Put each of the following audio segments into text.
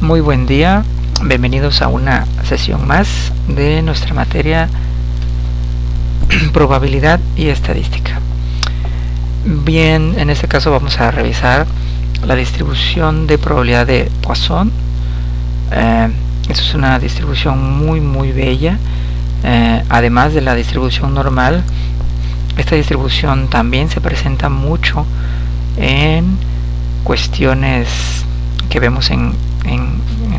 Muy buen día, bienvenidos a una sesión más de nuestra materia probabilidad y estadística. Bien, en este caso vamos a revisar la distribución de probabilidad de Poisson. Esta es una distribución muy bella. Además de la distribución normal, esta distribución también se presenta mucho en cuestiones que vemos en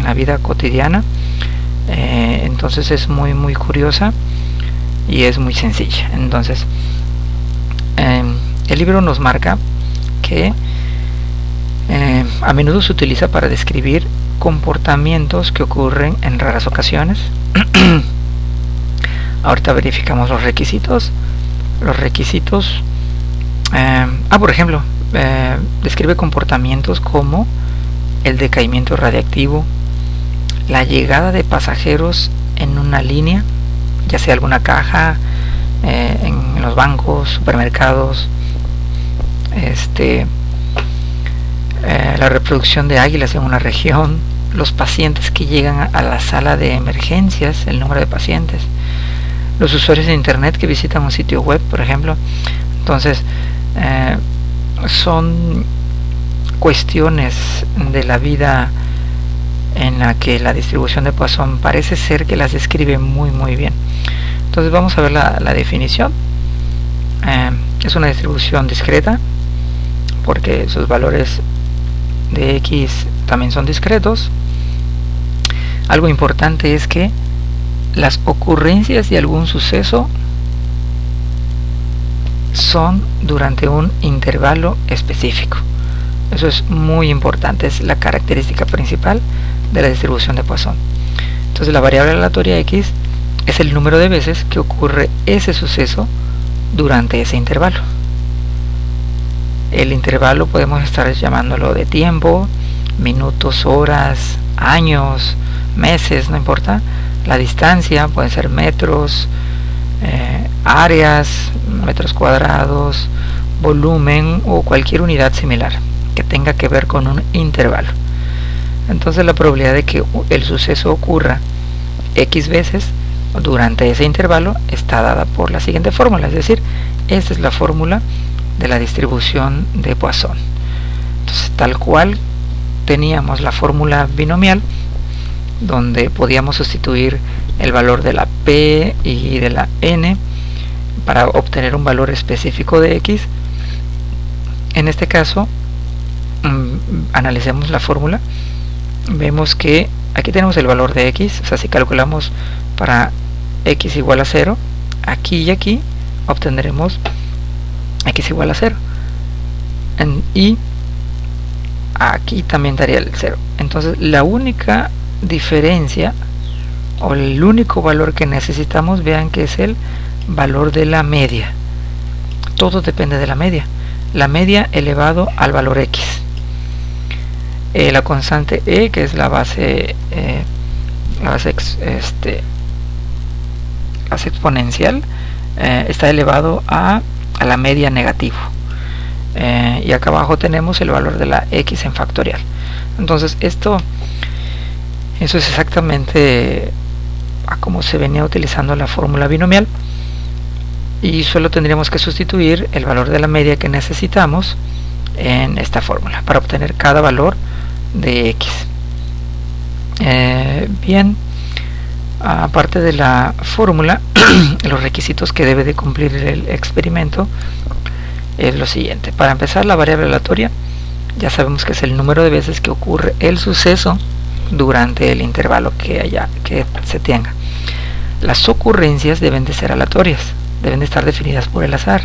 la vida cotidiana. Entonces es muy curiosa y es muy sencilla. Entonces el libro nos marca que a menudo se utiliza para describir comportamientos que ocurren en raras ocasiones. Ahorita verificamos los requisitos. Por ejemplo, describe comportamientos como el decaimiento radiactivo, la llegada de pasajeros en una línea, ya sea alguna caja, en los bancos, supermercados, la reproducción de águilas en una región, los pacientes que llegan a la sala de emergencias, el número de pacientes, los usuarios de internet que visitan un sitio web, por ejemplo. Entonces son cuestiones de la vida en la que la distribución de Poisson parece ser que las describe muy bien. Entonces vamos a ver la definición. Es una distribución discreta porque sus valores de X también son discretos. Algo importante es que las ocurrencias de algún suceso son durante un intervalo específico. Eso es muy importante, es la característica principal de la distribución de Poisson. Entonces la variable aleatoria X es el número de veces que ocurre ese suceso durante ese intervalo. El intervalo podemos estar llamándolo de tiempo, minutos, horas, años, meses, no importa. La distancia puede ser metros, áreas, metros cuadrados, volumen o cualquier unidad similar que tenga que ver con un intervalo. Entonces la probabilidad de que el suceso ocurra X veces durante ese intervalo está dada por la siguiente fórmula, es decir, esta es la fórmula de la distribución de Poisson. Entonces, tal cual teníamos la fórmula binomial, donde podíamos sustituir el valor de la P y de la N para obtener un valor específico de X. En este caso, analicemos la fórmula. Vemos que aquí tenemos el valor de X, o sea, si calculamos para X igual a 0, aquí y aquí obtendremos X igual a 0, y aquí también daría el 0. Entonces la única diferencia o el único valor que necesitamos, vean que es el valor de la media. Todo depende de la media elevado al valor X. La constante E, que es la base exponencial, está elevado a la media negativo, y acá abajo tenemos el valor de la X en factorial. Entonces eso es exactamente a cómo se venía utilizando la fórmula binomial, y solo tendríamos que sustituir el valor de la media que necesitamos en esta fórmula para obtener cada valor de X. Bien, aparte de la fórmula, los requisitos que debe de cumplir el experimento es lo siguiente. Para empezar, la variable aleatoria ya sabemos que es el número de veces que ocurre el suceso durante el intervalo que se tenga. Las ocurrencias deben de ser aleatorias, deben de estar definidas por el azar.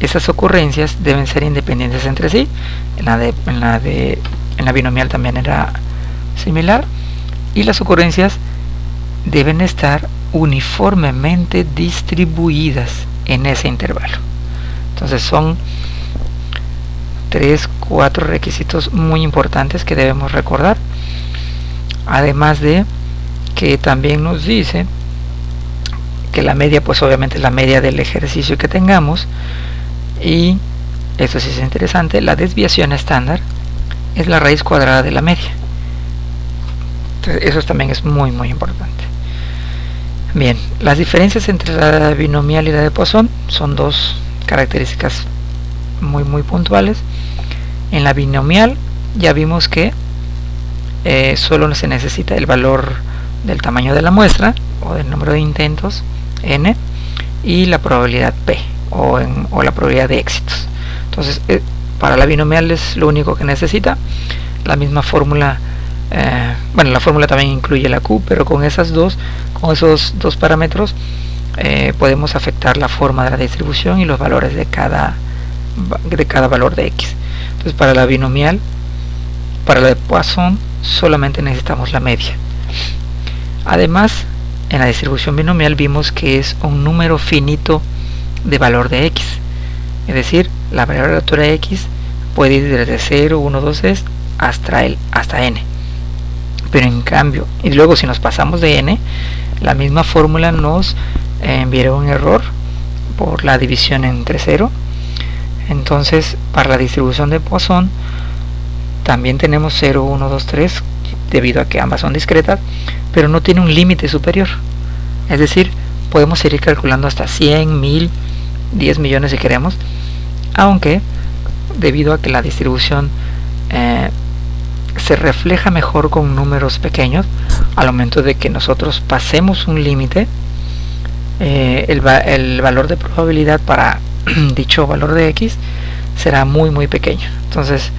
Esas ocurrencias deben ser independientes entre sí. En la binomial también era similar. Y las ocurrencias deben estar uniformemente distribuidas en ese intervalo. Entonces son 3-4 requisitos muy importantes que debemos recordar. Además de que también nos dice que la media, pues obviamente es la media del ejercicio que tengamos, y esto sí es interesante, la desviación estándar es la raíz cuadrada de la media. Entonces, eso también es muy importante. Bien, las diferencias entre la binomial y la de Poisson son dos características muy puntuales. En la binomial ya vimos que solo se necesita el valor del tamaño de la muestra o del número de intentos n y la probabilidad p o la probabilidad de éxitos. Entonces para la binomial es lo único que necesita. La misma fórmula, la fórmula también incluye la q, pero con esos dos parámetros podemos afectar la forma de la distribución y los valores de cada valor de x. Entonces para la binomial, para la de Poisson, solamente necesitamos la media. Además, en la distribución binomial vimos que es un número finito de valor de x, es decir, la variable aleatoria x puede ir desde 0, 1, 2, 3 hasta n. Pero en cambio, y luego si nos pasamos de n, la misma fórmula nos enviará un error por la división entre 0. Entonces para la distribución de Poisson también tenemos 0, 1, 2, 3 debido a que ambas son discretas, pero no tiene un límite superior. Es decir, podemos seguir calculando hasta 100, 1000, 10 millones si queremos, aunque debido a que la distribución se refleja mejor con números pequeños, al momento de que nosotros pasemos un límite, el valor de probabilidad para dicho valor de x será muy pequeño. Entonces,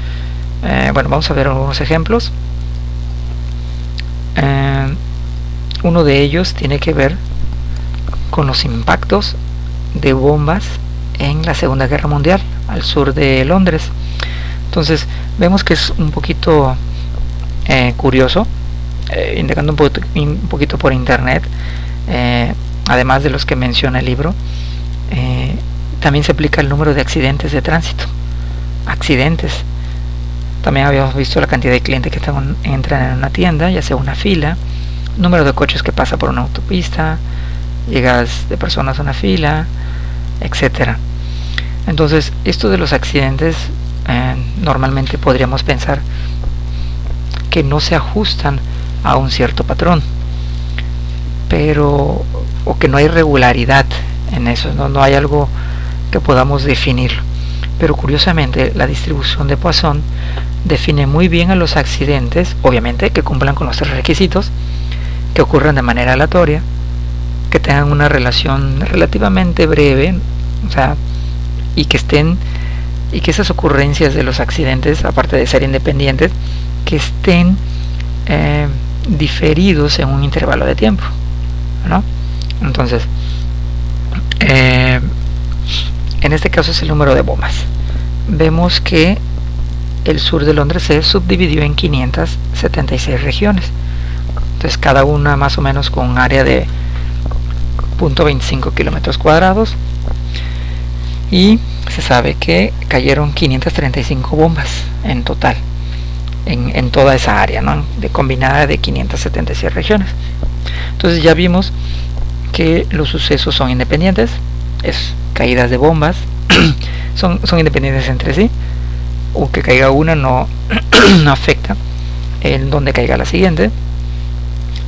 vamos a ver algunos ejemplos. Uno de ellos tiene que ver con los impactos de bombas en la Segunda Guerra Mundial al sur de Londres. Entonces vemos que es un poquito curioso, indagando un poquito por internet, además de los que menciona el libro, también se aplica el número de accidentes de tránsito. También habíamos visto la cantidad de clientes que entran en una tienda, ya sea una fila, número de coches que pasa por una autopista, llegadas de personas a una fila, etcétera. Entonces, esto de los accidentes normalmente podríamos pensar que no se ajustan a un cierto patrón, o que no hay regularidad en eso, no hay algo que podamos definir. Pero curiosamente la distribución de Poisson define muy bien a los accidentes, obviamente que cumplan con los 3 requisitos, que ocurran de manera aleatoria, que tengan una relación relativamente breve, y que esas ocurrencias de los accidentes, aparte de ser independientes, que estén diferidos en un intervalo de tiempo, ¿no? Entonces, en este caso es el número de bombas. Vemos que el sur de Londres se subdividió en 576 regiones. Entonces cada una más o menos con un área de 0.25 kilómetros cuadrados. Y se sabe que cayeron 535 bombas en total en toda esa área, ¿no? Combinada de 576 regiones. Entonces ya vimos que los sucesos son independientes, es caídas de bombas, son independientes entre sí, o que caiga una no afecta en donde caiga la siguiente,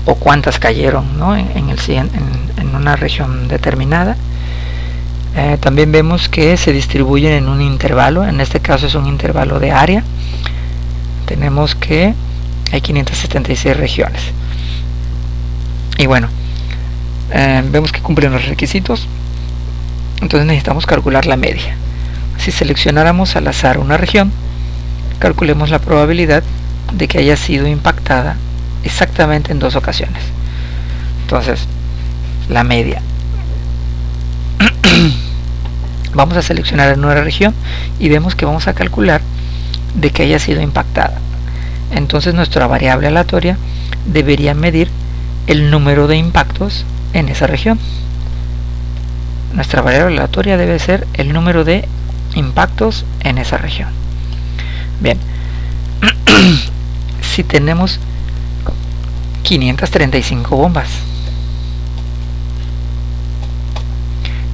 o cuántas cayeron, ¿no? en una región determinada. También vemos que se distribuyen en un intervalo, en este caso es un intervalo de área. Tenemos que hay 576 regiones. Y vemos que cumplen los requisitos. Entonces necesitamos calcular la media. Si seleccionáramos al azar una región, calculemos la probabilidad de que haya sido impactada exactamente en 2 ocasiones. Entonces, la media. Vamos a seleccionar en una región y vemos que vamos a calcular de que haya sido impactada. Entonces nuestra variable aleatoria debería medir el número de impactos en esa región. Nuestra variable aleatoria debe ser el número de impactos en esa región. Bien, si tenemos 535 bombas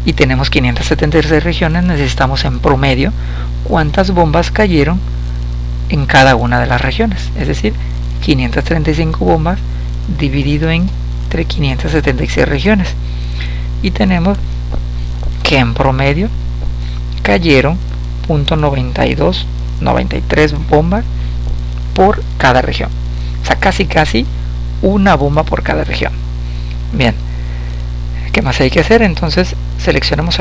y tenemos 576 regiones, necesitamos en promedio cuántas bombas cayeron en cada una de las regiones, es decir, 535 bombas dividido entre 576 regiones, y tenemos que en promedio cayeron 0.93 bombas por cada región, o sea, casi una bomba por cada región. Bien, ¿qué más hay que hacer? Entonces seleccionamos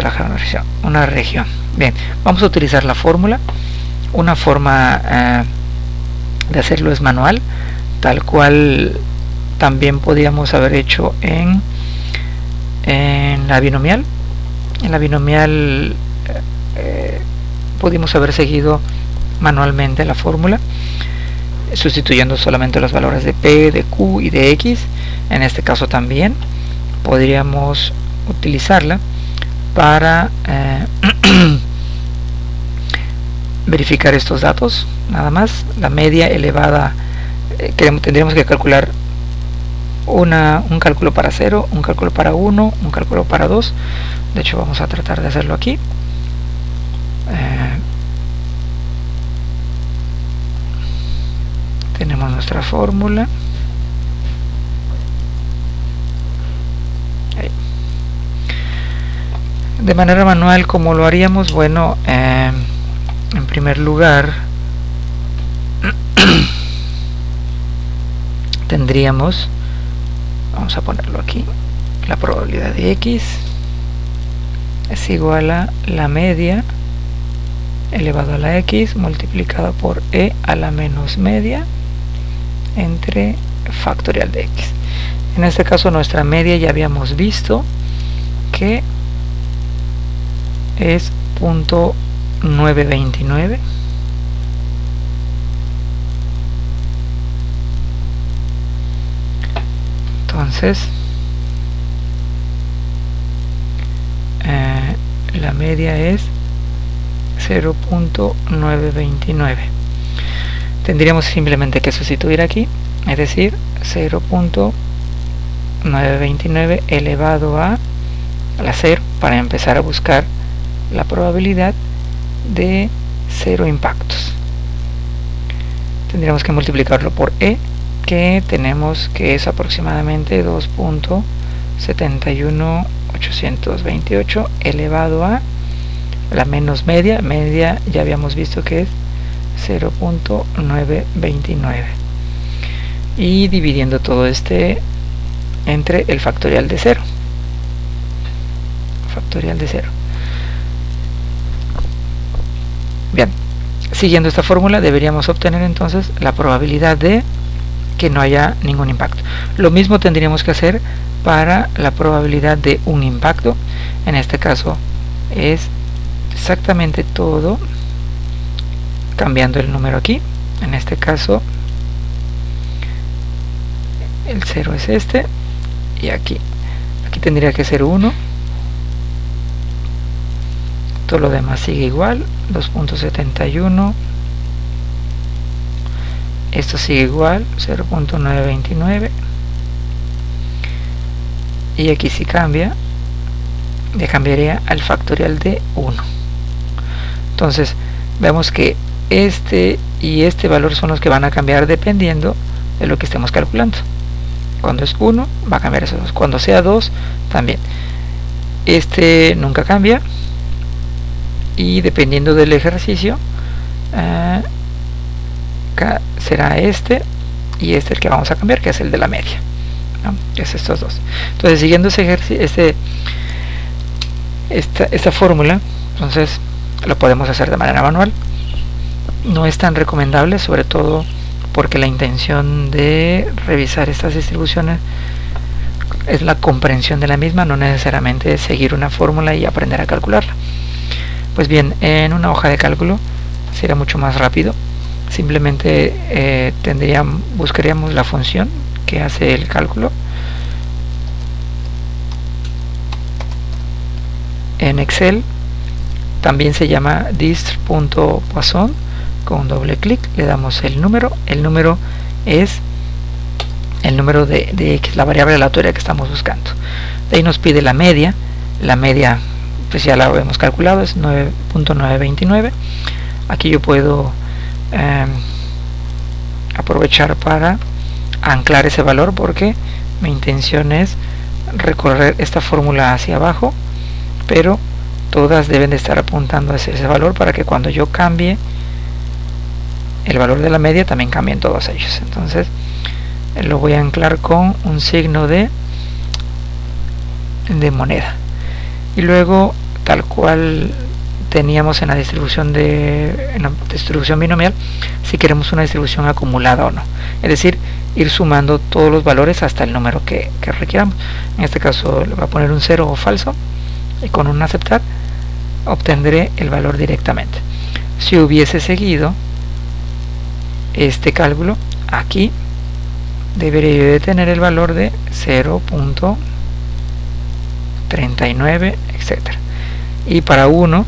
una región. Bien, vamos a utilizar la fórmula. Una forma de hacerlo es manual, tal cual también podríamos haber hecho en la binomial. En la binomial pudimos haber seguido manualmente la fórmula, sustituyendo solamente los valores de P, de Q y de X. En este caso también podríamos utilizarla para verificar estos datos. Nada más, la media elevada, tendríamos que calcular un cálculo para 0, un cálculo para 1, un cálculo para 2. De hecho, vamos a tratar de hacerlo aquí. Tenemos nuestra fórmula. Ahí. De manera manual, ¿cómo lo haríamos? Bueno, en primer lugar tendríamos, vamos a ponerlo aquí, la probabilidad de X es igual a la media elevado a la X multiplicado por E a la menos media entre factorial de X. En este caso nuestra media ya habíamos visto que es 0.929. Entonces la media es 0.929. Tendríamos simplemente que sustituir aquí, es decir, 0.929 elevado a la 0 para empezar a buscar la probabilidad de 0 impactos. Tendríamos que multiplicarlo por E, que tenemos que es aproximadamente 2.71828 elevado a la menos media ya habíamos visto que es 0.929, y dividiendo todo este entre el factorial de 0. Bien, siguiendo esta fórmula deberíamos obtener entonces la probabilidad de que no haya ningún impacto. Lo mismo tendríamos que hacer para la probabilidad de un impacto. En este caso es exactamente todo cambiando el número aquí. En este caso el 0 es este, y aquí tendría que ser 1. Todo lo demás sigue igual, 2.71. Esto sigue igual, 0.929. Y aquí si cambia, le cambiaría al factorial de 1. Entonces vemos que este y este valor son los que van a cambiar dependiendo de lo que estemos calculando. Cuando es 1 va a cambiar esos 2, cuando sea 2 también. Este nunca cambia, y dependiendo del ejercicio será este y este el que vamos a cambiar, que es el de la media, ¿no? Es estos dos. Entonces, siguiendo ese ejercicio, esta fórmula, entonces lo podemos hacer de manera manual. No es tan recomendable, sobre todo porque la intención de revisar estas distribuciones es la comprensión de la misma, no necesariamente seguir una fórmula y aprender a calcularla. Pues bien, en una hoja de cálculo será mucho más rápido. Simplemente buscaríamos la función que hace el cálculo. En Excel también se llama dist.poisson. Con doble clic le damos el número. El número es el número de X, la variable aleatoria que estamos buscando. De ahí nos pide la media. La media pues ya la hemos calculado, es 9.929. Aquí yo puedo aprovechar para anclar ese valor porque mi intención es recorrer esta fórmula hacia abajo, pero todas deben de estar apuntando a ese valor para que cuando yo cambie el valor de la media también cambien todos ellos. Entonces lo voy a anclar con un signo de moneda, y luego, tal cual teníamos en la distribución binomial, si queremos una distribución acumulada o no, es decir, ir sumando todos los valores hasta el número que requieramos. En este caso le voy a poner un 0 o falso, y con un aceptar obtendré el valor directamente. Si hubiese seguido este cálculo, aquí debería de tener el valor de 0.39, etcétera. Y para 1,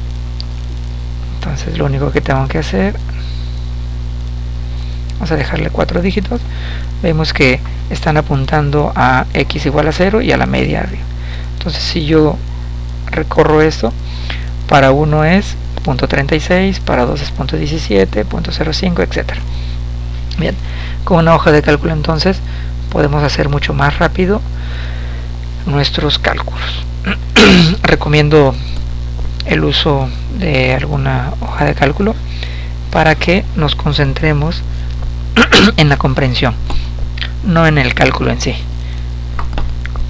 entonces lo único que tengo que hacer, vamos a dejarle 4 dígitos, vemos que están apuntando a x igual a 0 y a la media arriba. Entonces si yo recorro esto, para 1 es 0.36, para 2 es 0.17, 0.05, etcétera. Bien, con una hoja de cálculo entonces podemos hacer mucho más rápido nuestros cálculos. Recomiendo el uso de alguna hoja de cálculo para que nos concentremos en la comprensión, no en el cálculo en sí.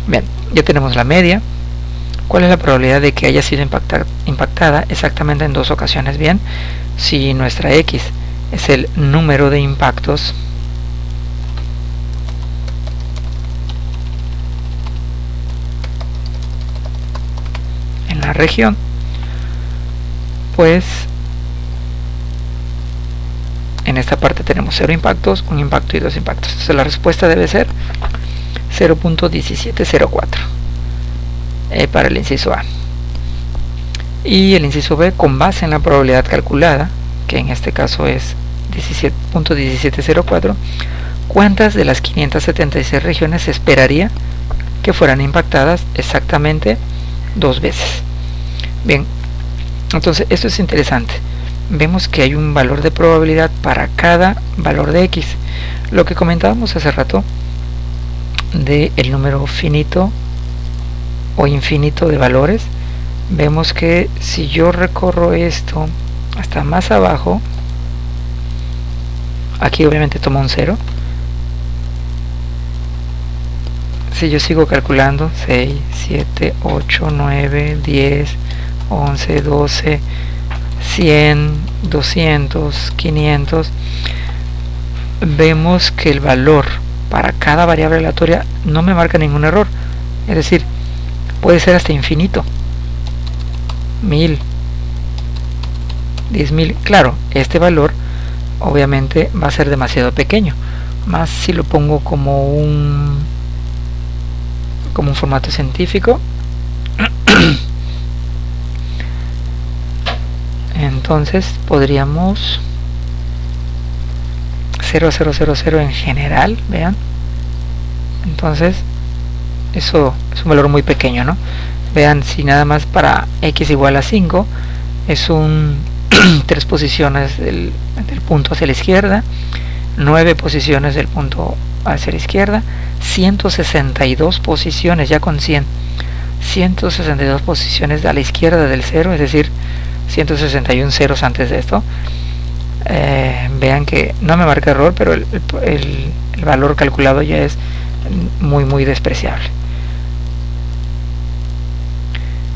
Bien, ya tenemos la media. ¿Cuál es la probabilidad de que haya sido impactada exactamente en 2 ocasiones? Bien, si nuestra x es el número de impactos en la región, pues en esta parte tenemos 0 impactos, 1 impacto y 2 impactos. Entonces la respuesta debe ser 0.1704 para el inciso A. Y el inciso B, con base en la probabilidad calculada, que en este caso es 17.1704, ¿cuántas de las 576 regiones se esperaría que fueran impactadas exactamente 2 veces? Bien, entonces esto es interesante. Vemos que hay un valor de probabilidad para cada valor de x. Lo que comentábamos hace rato de el número finito o infinito de valores, vemos que si yo recorro esto hasta más abajo, aquí obviamente tomo un 0. Si yo sigo calculando 6, 7, 8, 9, 10, 11, 12, 100, 200, 500, vemos que el valor para cada variable aleatoria no me marca ningún error, es decir, puede ser hasta infinito, 1000, 10.000. Claro, este valor obviamente va a ser demasiado pequeño, más si lo pongo como un formato científico. Entonces podríamos 0,000 en general, vean. Entonces eso es un valor muy pequeño, ¿no? Vean, si nada más para x igual a 5 es un 3 posiciones del punto hacia la izquierda, 9 posiciones del punto hacia la izquierda, 162 posiciones, ya con 162 posiciones a la izquierda del 0, es decir, 161 ceros antes de esto. Vean que no me marca error, pero el valor calculado ya es muy despreciable.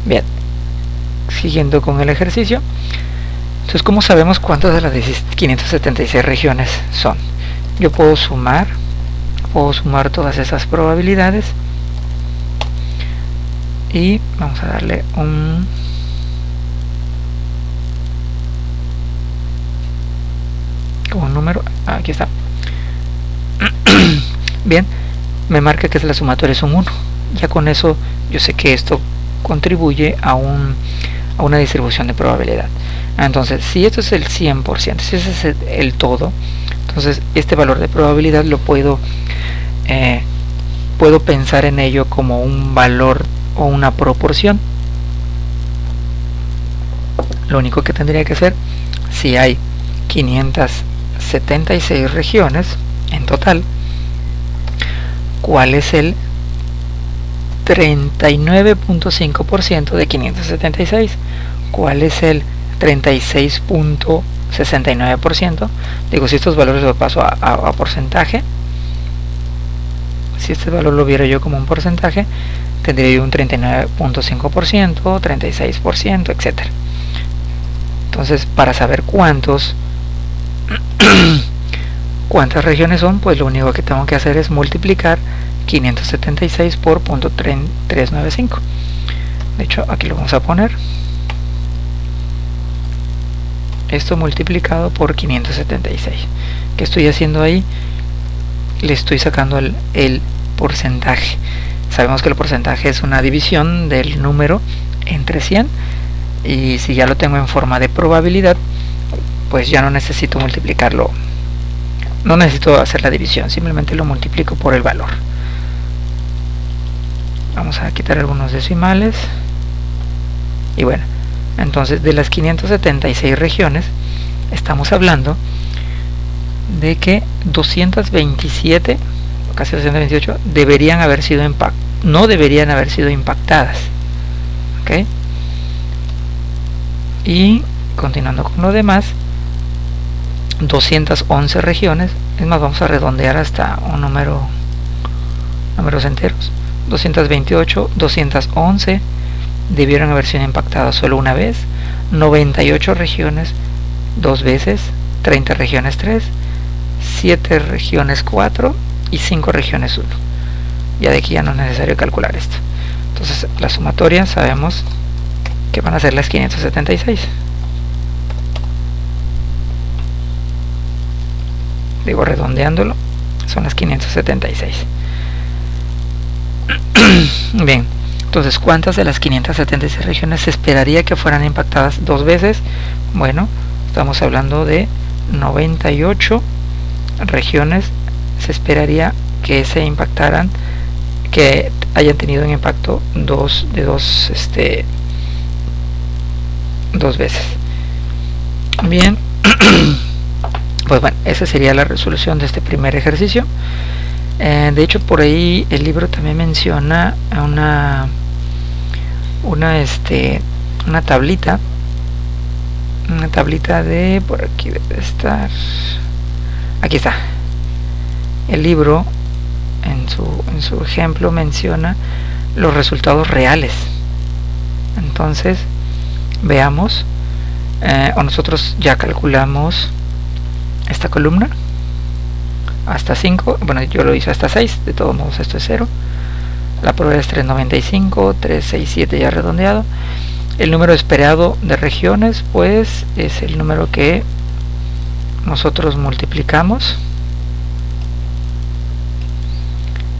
Bien, siguiendo con el ejercicio. Entonces, ¿cómo sabemos cuántas de las 576 regiones son? Yo puedo sumar todas esas probabilidades y vamos a darle un número. Aquí está. Bien, me marca que la sumatoria es un 1. Ya con eso yo sé que esto contribuye a una distribución de probabilidad. Entonces, si esto es el 100%, si ese es el todo, entonces este valor de probabilidad lo puedo pensar en ello como un valor o una proporción. Lo único que tendría que hacer, si hay 576 regiones en total, cuál es el 39.5% de 576, cuál es el 36.69%. Digo, si estos valores los paso a porcentaje, si este valor lo viera yo como un porcentaje, tendría yo un 39.5%, 36%, etc. Entonces, para saber cuántas regiones son, pues lo único que tengo que hacer es multiplicar 576 por .395. De hecho, aquí lo vamos a poner. Esto multiplicado por 576. ¿Qué estoy haciendo ahí? Le estoy sacando el porcentaje. Sabemos que el porcentaje es una división del número entre 100, y si ya lo tengo en forma de probabilidad, pues ya no necesito multiplicarlo, no necesito hacer la división, simplemente lo multiplico por el valor. Vamos a quitar algunos decimales. Y bueno, entonces de las 576 regiones estamos hablando de que 227, casi 228, deberían haber sido no deberían haber sido impactadas. ¿Ok? Y continuando con lo demás, 211 regiones, es más, vamos a redondear hasta un números enteros. 228, 211 debieron haber sido impactadas solo una vez, 98 regiones 2 veces, 30 regiones 3, 7 regiones 4 y 5 regiones 1. Ya de aquí ya no es necesario calcular esto. Entonces la sumatoria sabemos que van a ser las 576. Digo, redondeándolo, son las 576. Bien, entonces, ¿cuántas de las 576 regiones se esperaría que fueran impactadas 2 veces? Bueno, estamos hablando de 98 regiones. Se esperaría que se impactaran, que hayan tenido un impacto dos veces. Bien. Pues bueno, esa sería la resolución de este primer ejercicio. De hecho, por ahí el libro también menciona una tablita de, por aquí debe estar, aquí está. El libro en su ejemplo menciona los resultados reales. Entonces veamos, o nosotros ya calculamos esta columna hasta 5, bueno, yo lo hice hasta 6, de todos modos esto es 0. La prueba es 395, 367 ya redondeado. El número esperado de regiones, pues es el número que nosotros multiplicamos,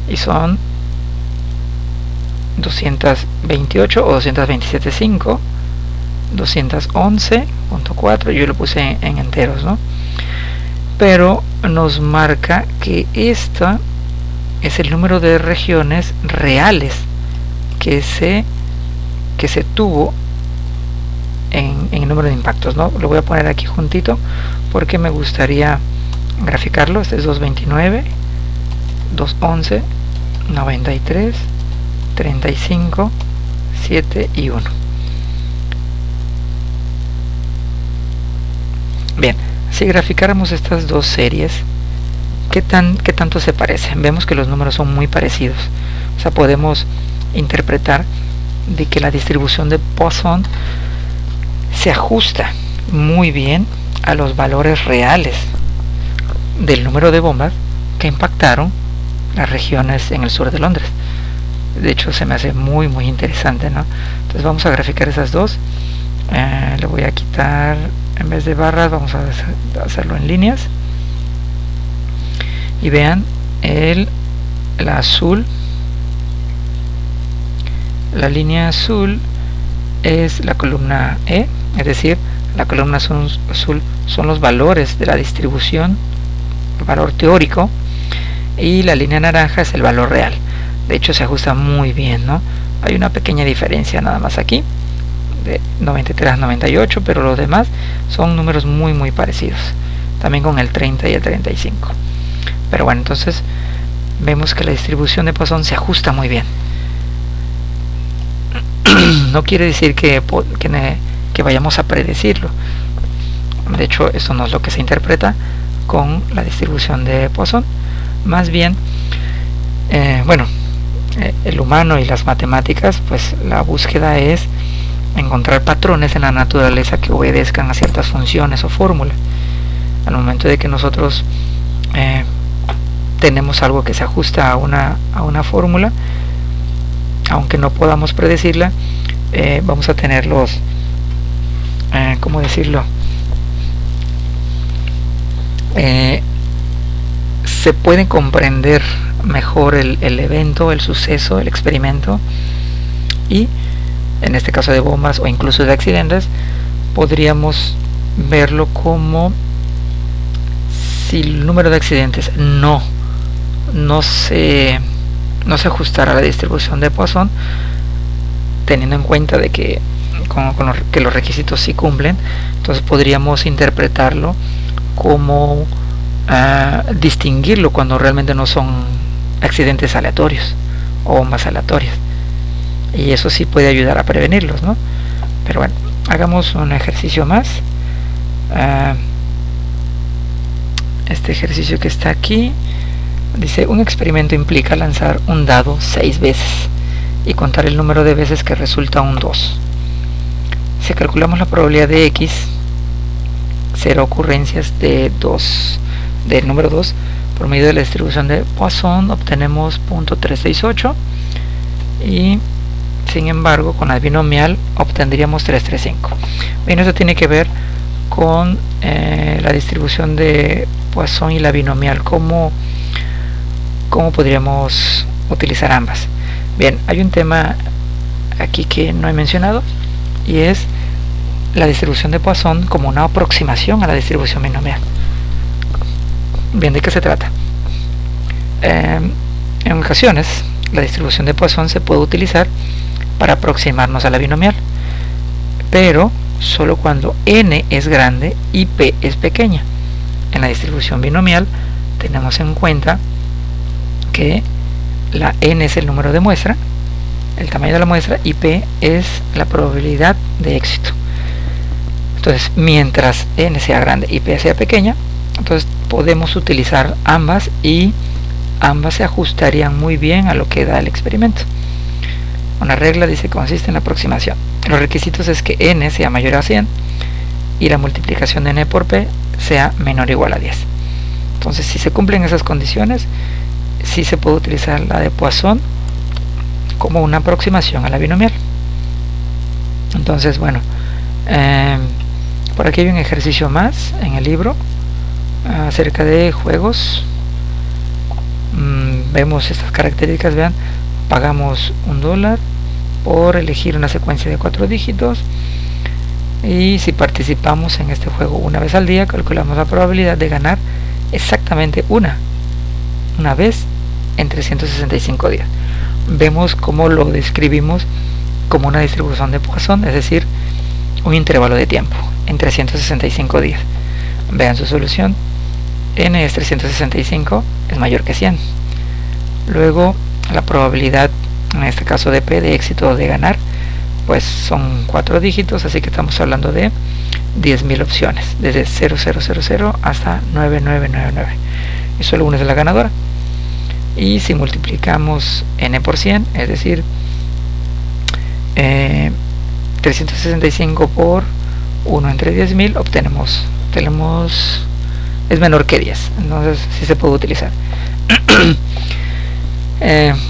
y son 228 o 227.5, 211.4, yo lo puse en enteros, ¿no? Pero nos marca que esta es el número de regiones reales que se tuvo en el número de impactos, ¿no? Lo voy a poner aquí juntito porque me gustaría graficarlo. Este es 229, 211, 93, 35, 7 y 1. Bien, si graficáramos estas dos series, ¿qué tanto se parecen? Vemos que los números son muy parecidos. O sea, podemos interpretar de que la distribución de Poisson se ajusta muy bien a los valores reales del número de bombas que impactaron las regiones en el sur de Londres. De hecho, se me hace muy muy interesante, ¿no? Entonces vamos a graficar esas dos. Le voy a quitar, en vez de barras, vamos a hacerlo en líneas. Y vean, la azul, la línea azul es la columna E, es decir, la columna azul son los valores de la distribución, el valor teórico, y la línea naranja es el valor real. De hecho, se ajusta muy bien, ¿no? Hay una pequeña diferencia nada más aquí, de 93 a 98, pero los demás son números muy muy parecidos, también con el 30 y el 35. Pero bueno, entonces vemos que la distribución de Poisson se ajusta muy bien. No quiere decir que vayamos a predecirlo. De hecho, eso no es lo que se interpreta con la distribución de Poisson. Más bien, el humano y las matemáticas, pues la búsqueda es encontrar patrones en la naturaleza que obedezcan a ciertas funciones o fórmulas. Al momento de que nosotros tenemos algo que se ajusta a una fórmula, aunque no podamos predecirla, vamos a tener los, ¿cómo decirlo? Se puede comprender mejor el evento, el suceso, el experimento, y en este caso de bombas o incluso de accidentes, podríamos verlo como si el número de accidentes no se ajustara a la distribución de Poisson, teniendo en cuenta de que que los requisitos sí cumplen. Entonces podríamos interpretarlo como distinguirlo cuando realmente no son accidentes aleatorios o bombas aleatorias, y eso sí puede ayudar a prevenirlos, ¿no? Pero bueno, hagamos un ejercicio más. Este ejercicio que está aquí dice: un experimento implica lanzar un dado 6 veces y contar el número de veces que resulta un 2. Si calculamos la probabilidad de X, 0 ocurrencias del número 2 por medio de la distribución de Poisson, obtenemos 0.368, y sin embargo con la binomial obtendríamos 335. Bien, eso tiene que ver con la distribución de Poisson y la binomial. ¿Cómo podríamos utilizar ambas? Bien, hay un tema aquí que no he mencionado, y es la distribución de Poisson como una aproximación a la distribución binomial. Bien, ¿de qué se trata? En ocasiones la distribución de Poisson se puede utilizar para aproximarnos a la binomial, pero solo cuando n es grande y p es pequeña. En la distribución binomial tenemos en cuenta que la n es el número de muestra, el tamaño de la muestra, y p es la probabilidad de éxito. Entonces, mientras n sea grande y p sea pequeña, entonces podemos utilizar ambas, y ambas se ajustarían muy bien a lo que da el experimento. Una regla dice que consiste en la aproximación. Los requisitos es que n sea mayor a 100 y la multiplicación de n por p sea menor o igual a 10. Entonces, si se cumplen esas condiciones, sí se puede utilizar la de Poisson como una aproximación a la binomial. Entonces, bueno, por aquí hay un ejercicio más en el libro acerca de juegos. Vemos estas características. Vean, pagamos $1 por elegir una secuencia de 4 dígitos, y si participamos en este juego una vez al día, calculamos la probabilidad de ganar exactamente una vez en 365 días. Vemos cómo lo describimos como una distribución de Poisson, es decir, un intervalo de tiempo en 365 días. Vean su solución: n es 365, es mayor que 100. Luego, la probabilidad, en este caso de p, de éxito, de ganar, pues son 4 dígitos, así que estamos hablando de 10.000 opciones, desde 0000 hasta 9999, y solo una es la ganadora. Y si multiplicamos n por 100, es decir, 365 por 1 entre 10.000, obtenemos es menor que 10. Entonces sí se puede utilizar.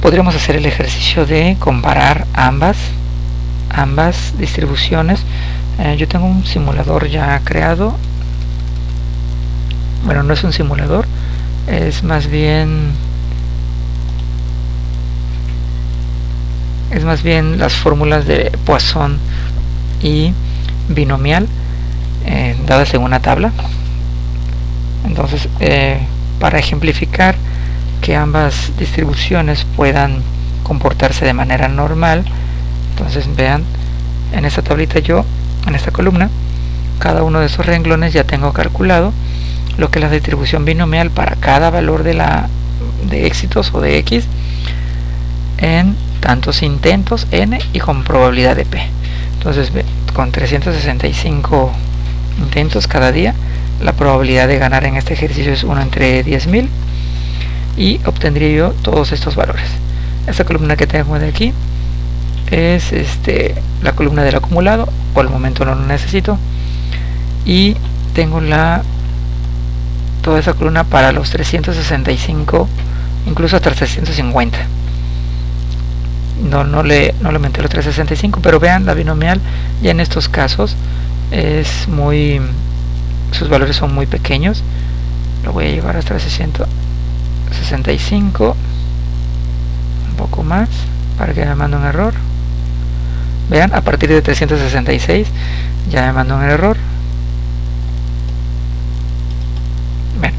Podríamos hacer el ejercicio de comparar ambas distribuciones. Yo tengo un simulador ya creado. Bueno, no es un simulador, es más bien las fórmulas de Poisson y binomial dadas en una tabla. Entonces, para ejemplificar que ambas distribuciones puedan comportarse de manera normal, entonces vean, en esta tablita, en esta columna, cada uno de esos renglones ya tengo calculado lo que es la distribución binomial para cada valor de la de éxitos o de X en tantos intentos n y con probabilidad de p. Entonces con 365 intentos cada día, la probabilidad de ganar en este ejercicio es 1 entre 10.000 y obtendría yo todos estos valores. Esta columna que tengo de aquí es la columna del acumulado, por el momento no lo necesito, y tengo toda esa columna para los 365, incluso hasta 350. No le aumenté los 365, pero vean, la binomial ya en estos casos sus valores son muy pequeños. Lo voy a llevar hasta 365, un poco más para que me mande un error. Vean, a partir de 366 ya me mandó un error. Bien,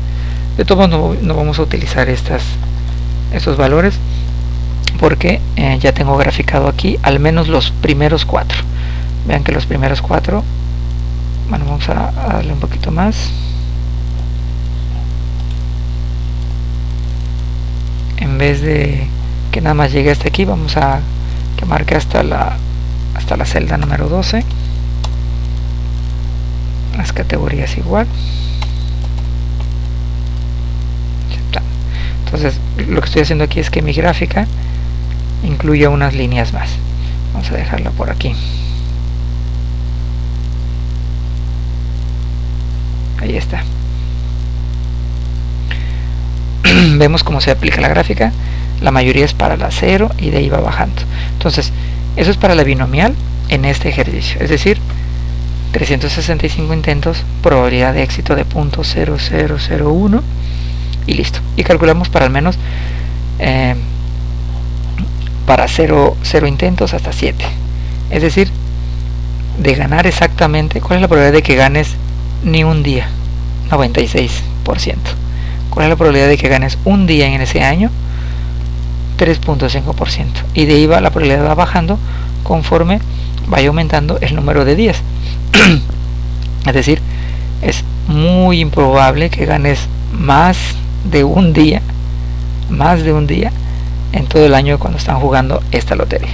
de todos modos no vamos a utilizar estos valores, porque ya tengo graficado aquí al menos los primeros 4. Vean que los primeros 4, bueno, vamos a darle un poquito más. En vez de que nada más llegue hasta aquí, vamos a que marque hasta la celda número 12. Las categorías igual. Entonces lo que estoy haciendo aquí es que mi gráfica incluya unas líneas más. Vamos a dejarla por aquí. Ahí está. Vemos cómo se aplica la gráfica. La mayoría es para la 0 y de ahí va bajando. Entonces eso es para la binomial en este ejercicio, es decir, 365 intentos, probabilidad de éxito de 0.0001 y listo. Y calculamos para al menos para 0 intentos hasta 7. Es decir, de ganar exactamente, ¿cuál es la probabilidad de que ganes ni un día? 96%. ¿Cuál es la probabilidad de que ganes un día en ese año? 3.5%. Y de ahí la probabilidad va bajando conforme vaya aumentando el número de días. Es decir, es muy improbable que ganes más de un día en todo el año cuando están jugando esta lotería.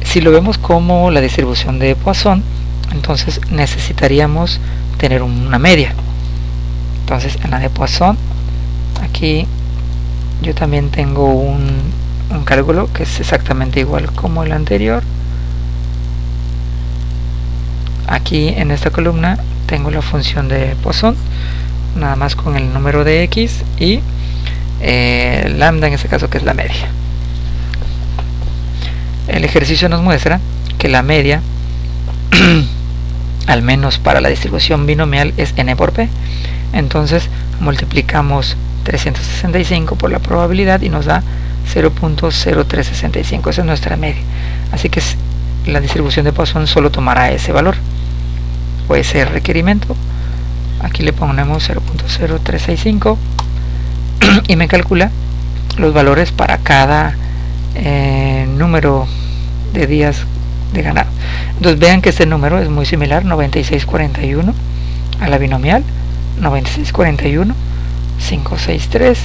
Si lo vemos como la distribución de Poisson, entonces necesitaríamos tener una media. Entonces en la de Poisson, aquí yo también tengo un cálculo que es exactamente igual como el anterior. Aquí en esta columna tengo la función de Poisson, nada más con el número de X y lambda en este caso, que es la media. El ejercicio nos muestra que la media al menos para la distribución binomial es n por p. Entonces multiplicamos 365 por la probabilidad y nos da 0.0365. Esa es nuestra media. Así que la distribución de Poisson solo tomará ese valor o ese requerimiento. Aquí le ponemos 0.0365 y me calcula los valores para cada número de días de ganado. Entonces vean que este número es muy similar, 9641 a la binomial, 9641, 563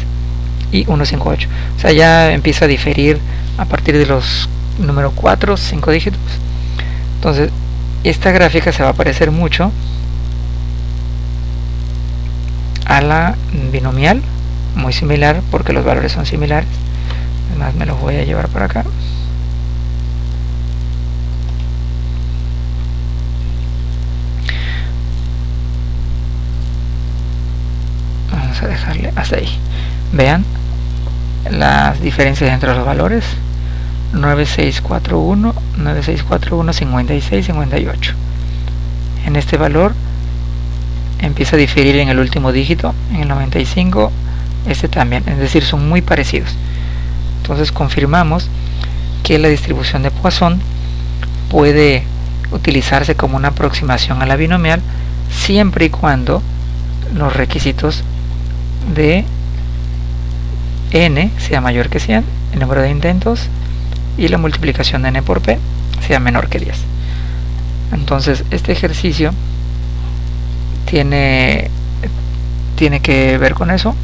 y 158. O sea, ya empieza a diferir a partir de los números 4, 5 dígitos. Entonces esta gráfica se va a parecer mucho a la binomial, muy similar porque los valores son similares. Además me los voy a llevar para acá. Vamos a dejarle hasta ahí. Vean las diferencias entre los valores: 9641, 9641, 56, 58. En este valor empieza a diferir en el último dígito, en el 95, este también, es decir, son muy parecidos. Entonces confirmamos que la distribución de Poisson puede utilizarse como una aproximación a la binomial siempre y cuando los requisitos de n sea mayor que 100, el número de intentos, y la multiplicación de n por p sea menor que 10. Entonces este ejercicio tiene que ver con eso.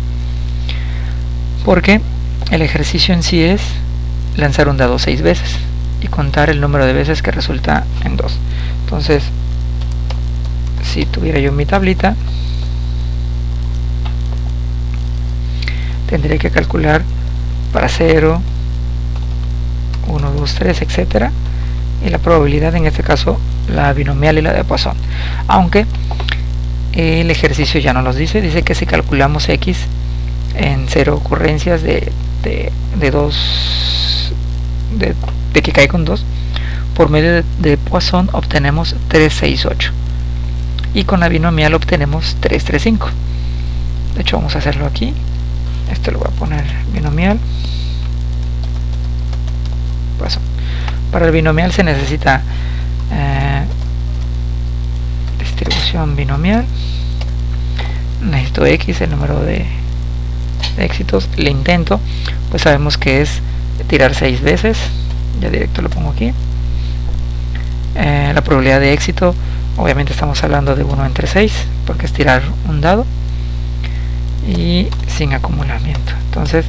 porque el ejercicio en sí es lanzar un dado 6 veces y contar el número de veces que resulta en 2. Entonces, si tuviera yo mi tablita, tendría que calcular para 0, 1, 2, 3, etcétera, y la probabilidad, en este caso la binomial y la de Poisson, aunque el ejercicio ya no los dice que si calculamos x en 0 ocurrencias de que cae con 2, por medio de Poisson obtenemos 3, 6, 8, y con la binomial obtenemos 3, 3, 5. De hecho, vamos a hacerlo aquí. Esto lo voy a poner binomial. Poisson. Para el binomial se necesita distribución binomial. Necesito x, el número de éxitos. Le intento, pues sabemos que es tirar 6 veces. Ya directo lo pongo aquí. La probabilidad de éxito, obviamente estamos hablando de 1 entre 6, porque es tirar un dado y sin acumulamiento. Entonces,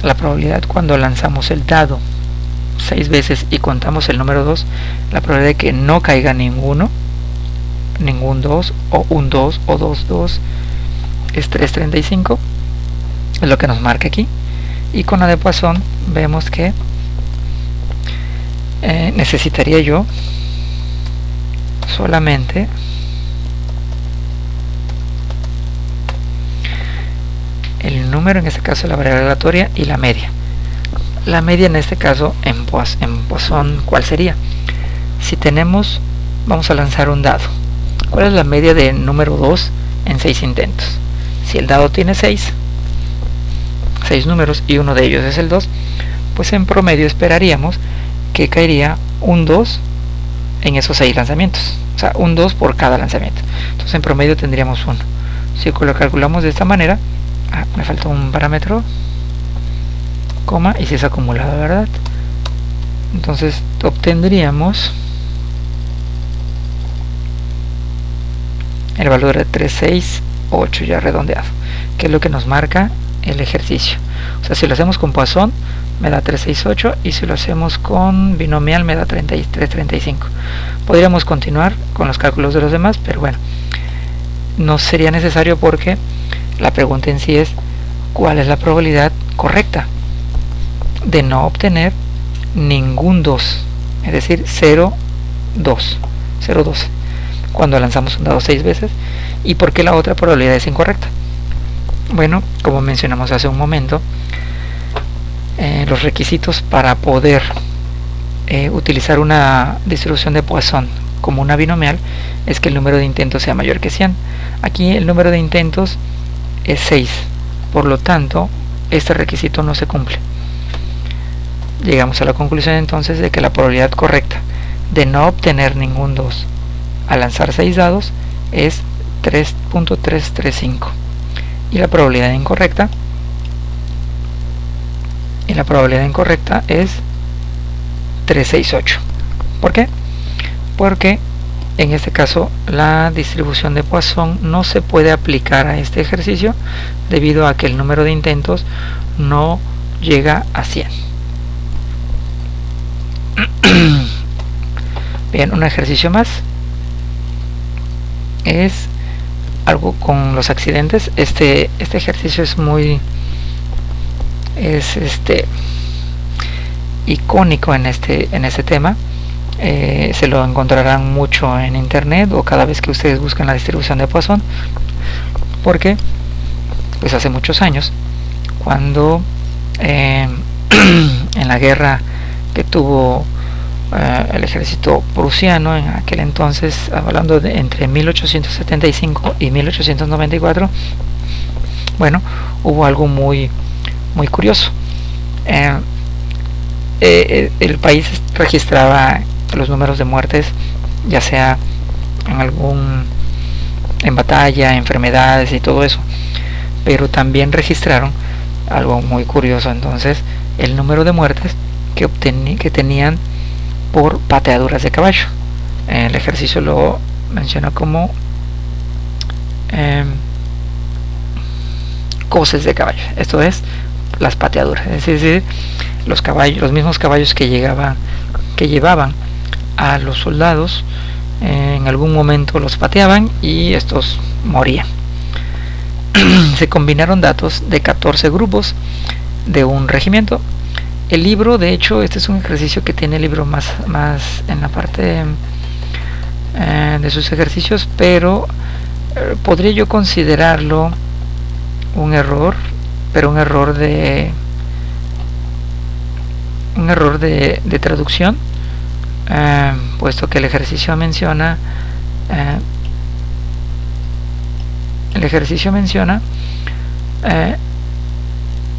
la probabilidad cuando lanzamos el dado 6 veces y contamos el número 2, la probabilidad de que no caiga ningún 2 o un 2 o 2, 2 es 3,35, es lo que nos marca aquí. Y con la de Poisson vemos que necesitaría yo solamente el número, en este caso la variable aleatoria, y la media. La media en este caso en Poisson, ¿cuál sería? Si tenemos, vamos a lanzar un dado, ¿cuál es la media de número 2 en 6 intentos? Si el dado tiene 6 números y uno de ellos es el 2, pues en promedio esperaríamos que caería un 2 en esos 6 lanzamientos, o sea, un 2 por cada lanzamiento. Entonces en promedio tendríamos 1. Si lo calculamos de esta manera, me falta un parámetro, coma, y si es acumulado, ¿verdad? Entonces obtendríamos el valor de 368 ya redondeado, que es lo que nos marca el ejercicio. O sea, si lo hacemos con Poisson me da 368, y si lo hacemos con binomial me da 3335. Podríamos continuar con los cálculos de los demás, pero bueno, no sería necesario porque la pregunta en sí es ¿cuál es la probabilidad correcta de no obtener ningún 2? Es decir, 0, 2, 0, 12, cuando lanzamos un dado 6 veces. ¿Y por qué la otra probabilidad es incorrecta? Bueno, como mencionamos hace un momento, los requisitos para poder utilizar una distribución de Poisson como una binomial es que el número de intentos sea mayor que 100. Aquí el número de intentos es 6, por lo tanto este requisito no se cumple. Llegamos a la conclusión entonces de que la probabilidad correcta de no obtener ningún 2 al lanzar 6 dados es 3.335, y la probabilidad incorrecta es 368. ¿Por qué? Porque en este caso la distribución de Poisson no se puede aplicar a este ejercicio debido a que el número de intentos no llega a 100. Bien, un ejercicio más es algo con los accidentes. Este ejercicio es muy icónico en este tema. Se lo encontrarán mucho en internet o cada vez que ustedes buscan la distribución de Poisson, porque pues hace muchos años, cuando en la guerra que tuvo el ejército prusiano en aquel entonces, hablando de entre 1875 y 1894, bueno, hubo algo muy curioso. El país registraba los números de muertes, ya sea en batalla, enfermedades y todo eso, pero también registraron algo muy curioso, entonces, el número de muertes que tenían por pateaduras de caballo. El ejercicio lo menciona como coces de caballos, esto es las pateaduras, es decir, los caballos, los mismos caballos que llevaban a los soldados, en algún momento los pateaban y estos morían. Se combinaron datos de 14 grupos de un regimiento. El libro, de hecho, este es un ejercicio que tiene el libro más en la parte de sus ejercicios, pero podría yo considerarlo un error, pero un error de traducción, puesto que el ejercicio menciona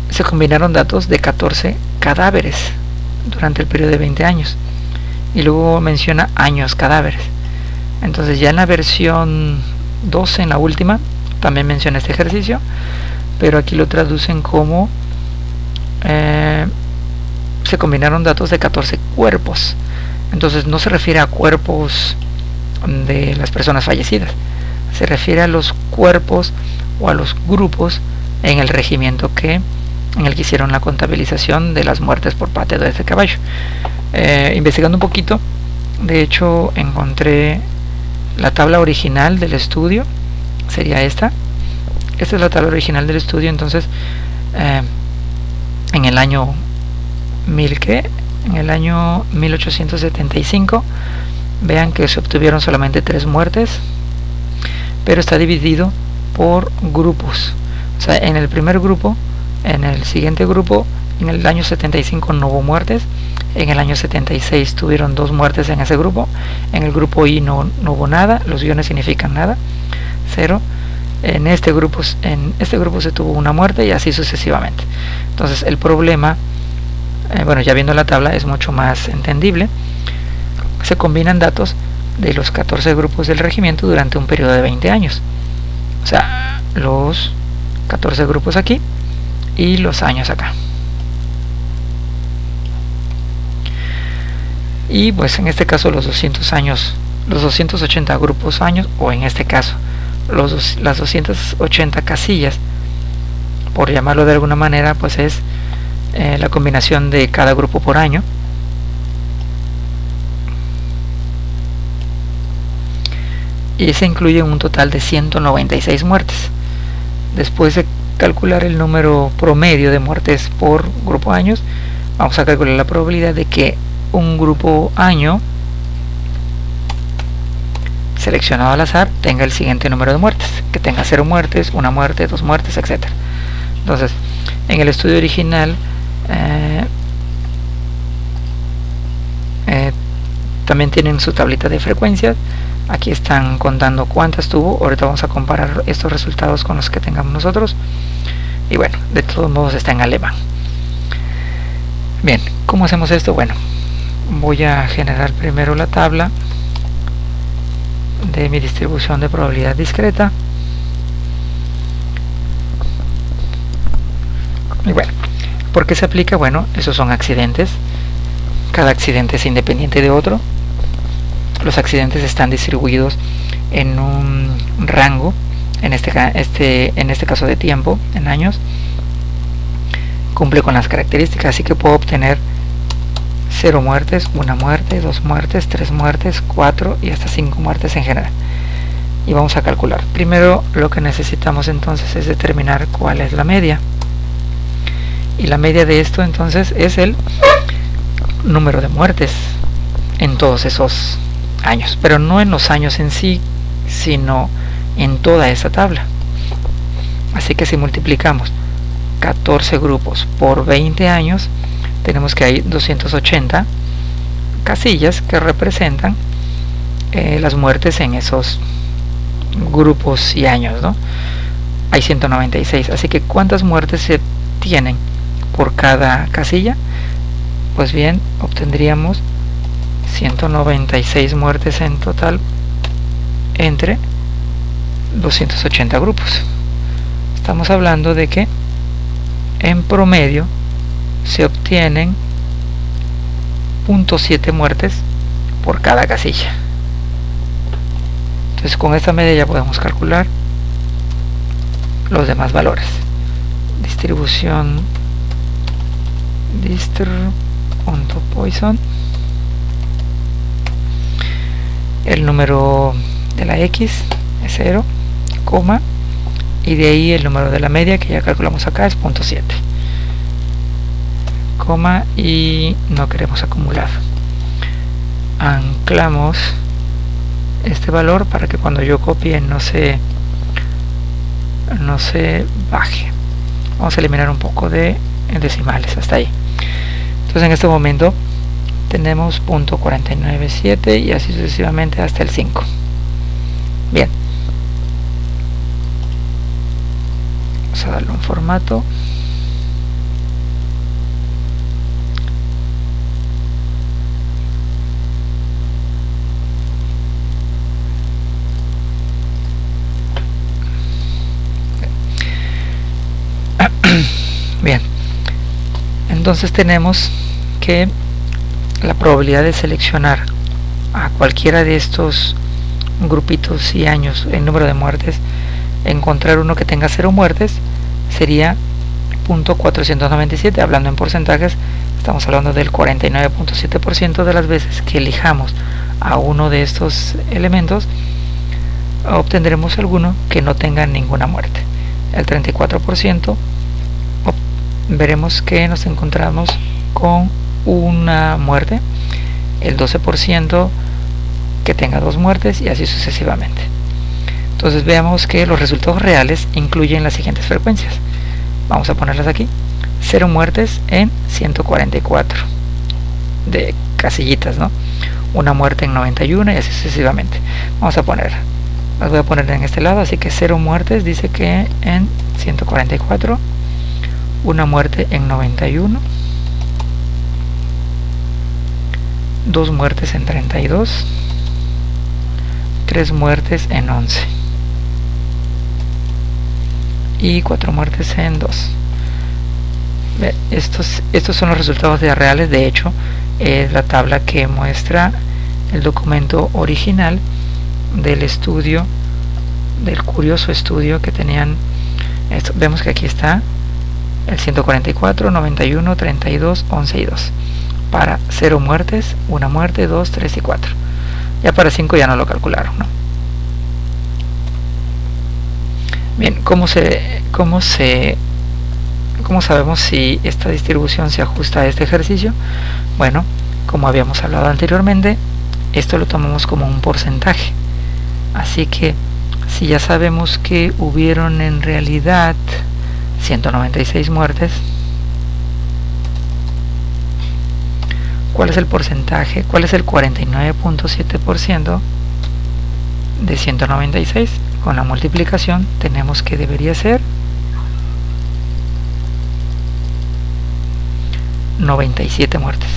se combinaron datos de 14 cadáveres durante el periodo de 20 años y luego menciona años cadáveres. Entonces ya en la versión 12, en la última, también menciona este ejercicio, pero aquí lo traducen como se combinaron datos de 14 cuerpos. Entonces no se refiere a cuerpos de las personas fallecidas, se refiere a los cuerpos o a los grupos en el regimiento en el que hicieron la contabilización de las muertes por pateadores de caballo. Investigando un poquito, de hecho encontré la tabla original del estudio, sería esta es la tabla original del estudio. Entonces en el año 1875, vean que se obtuvieron solamente 3 muertes, pero está dividido por grupos. O sea, en el primer grupo, en el siguiente grupo, en el año 75 no hubo muertes, en el año 76 tuvieron 2 muertes en ese grupo, en el grupo I no hubo nada, los guiones significan nada, 0. En este grupo se tuvo 1 muerte y así sucesivamente. Entonces el problema, bueno, ya viendo la tabla es mucho más entendible. Se combinan datos de los 14 grupos del regimiento durante un periodo de 20 años. O sea, los 14 grupos aquí y los años acá. Y pues en este caso los 200 años, los 280 grupos años, o en este caso las 280 casillas, por llamarlo de alguna manera, pues es la combinación de cada grupo por año. Y se incluye un total de 196 muertes. Después de calcular el número promedio de muertes por grupo años, vamos a calcular la probabilidad de que un grupo año seleccionado al azar tenga el siguiente número de muertes, que tenga 0 muertes, 1 muerte, 2 muertes, etc. Entonces, en el estudio original también tienen su tablita de frecuencias. Aquí están contando cuántas tuvo. Ahorita vamos a comparar estos resultados con los que tengamos nosotros. Y bueno, de todos modos está en alemán. Bien, ¿cómo hacemos esto? Bueno, voy a generar primero la tabla de mi distribución de probabilidad discreta. Y bueno, ¿por qué se aplica? Bueno, esos son accidentes. Cada accidente es independiente de otro. Los accidentes están distribuidos en un rango, en este caso de tiempo, en años. Cumple con las características, así que puedo obtener 0 muertes, 1 muerte, 2 muertes, 3 muertes, 4 y hasta 5 muertes en general. Y vamos a calcular. Primero lo que necesitamos entonces es determinar cuál es la media. Y la media de esto entonces es el número de muertes en todos esos años, pero no en los años en sí, sino en toda esa tabla. Así que si multiplicamos 14 grupos por 20 años, tenemos que hay 280 casillas que representan las muertes en esos grupos y años, ¿no? Hay 196, así que ¿cuántas muertes se tienen por cada casilla? Pues bien, obtendríamos 196 muertes en total entre 280 grupos. Estamos hablando de que en promedio se obtienen 0.7 muertes por cada casilla. Entonces con esta media ya podemos calcular los demás valores. distribución distr.poisson, el número de la x es 0, coma, y de ahí el número de la media que ya calculamos acá es 0.7, coma, y no queremos acumular. Anclamos este valor para que cuando yo copie no se baje. Vamos a eliminar un poco de decimales hasta ahí. Entonces en este momento tenemos 0.497 y así sucesivamente hasta el 5. Bien, vamos a darle un formato. Bien, entonces tenemos que la probabilidad de seleccionar a cualquiera de estos grupitos y años en número de muertes, encontrar uno que tenga 0 muertes, sería 0.497. Hablando en porcentajes, estamos hablando del 49.7% de las veces que elijamos a uno de estos elementos, obtendremos alguno que no tenga ninguna muerte. El 34% veremos que nos encontramos con una muerte, el 12% que tenga 2 muertes y así sucesivamente. Entonces veamos que los resultados reales incluyen las siguientes frecuencias. Vamos a ponerlas aquí: 0 muertes en 144 de casillitas, ¿no? Una muerte en 91 y así sucesivamente. Vamos a poner, las voy a poner en este lado, así que 0 muertes dice que en 144, una muerte en 91, 2 muertes en 32, 3 muertes en 11 y 4 muertes en 2. Estos son los resultados reales. De hecho, es la tabla que muestra el documento original del estudio, del curioso estudio que tenían. Vemos que aquí está el 144, 91, 32, 11 y 2. Para 0 muertes, 1 muerte, 2, 3 y 4. Ya para 5 ya no lo calcularon, ¿no? Bien, ¿cómo sabemos si esta distribución se ajusta a este ejercicio? Bueno, como habíamos hablado anteriormente, esto lo tomamos como un porcentaje. Así que si ya sabemos que hubieron en realidad 196 muertes, ¿cuál es el porcentaje? ¿Cuál es el 49.7% de 196? Con la multiplicación tenemos que debería ser 97 muertes.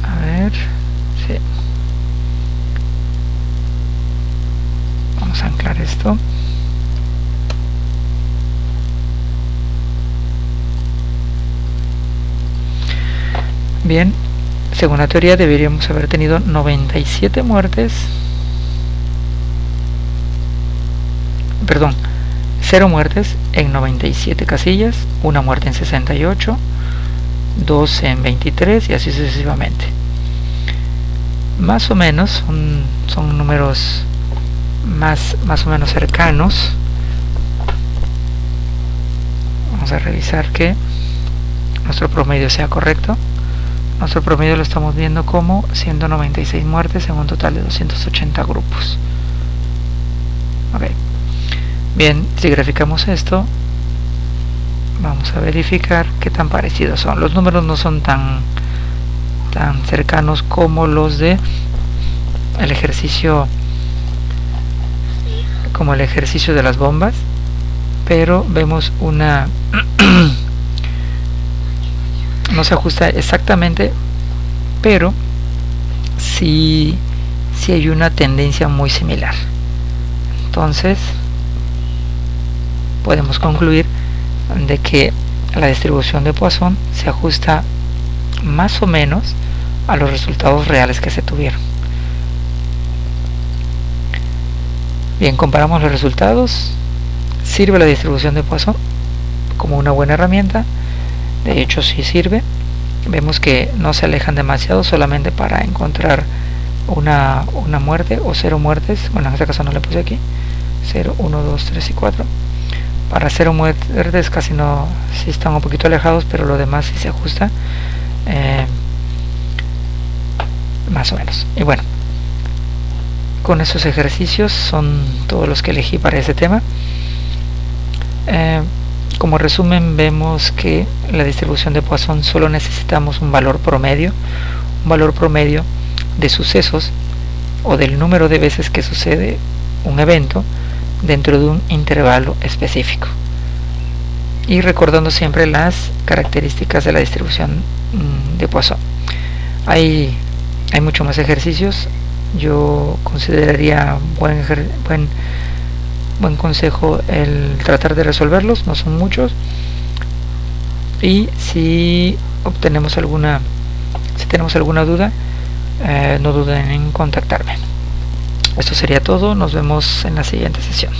A ver, sí. Vamos a anclar esto. Bien, según la teoría deberíamos haber tenido 97 muertes, perdón, 0 muertes en 97 casillas, 1 muerte en 68, 2 en 23 y así sucesivamente. Más o menos son números más o menos cercanos. Vamos a revisar que nuestro promedio sea correcto. Nuestro promedio lo estamos viendo como 196 muertes en un total de 280 grupos. Ok. Bien, si graficamos esto, vamos a verificar qué tan parecidos son. Los números no son tan cercanos como los de el ejercicio, como el ejercicio de las bombas, pero vemos una no se ajusta exactamente, pero sí hay una tendencia muy similar. Entonces podemos concluir de que la distribución de Poisson se ajusta más o menos a los resultados reales que se tuvieron. Bien, comparamos los resultados ¿Sirve la distribución de Poisson como una buena herramienta? De hecho sí sirve. Vemos que no se alejan demasiado solamente para encontrar una muerte o 0 muertes. Bueno, en este caso no le puse aquí 0, 1, 2, 3 y 4. Para 0 muertes casi no, sí están un poquito alejados, pero lo demás sí se ajusta, más o menos. Y bueno, con esos ejercicios son todos los que elegí para ese tema. Como resumen, vemos que la distribución de Poisson solo necesitamos un valor promedio de sucesos o del número de veces que sucede un evento dentro de un intervalo específico, y recordando siempre las características de la distribución de Poisson. Hay muchos más ejercicios. Yo consideraría buen consejo el tratar de resolverlos, no son muchos, y si tenemos alguna duda, no duden en contactarme. Esto sería todo, nos vemos en la siguiente sesión.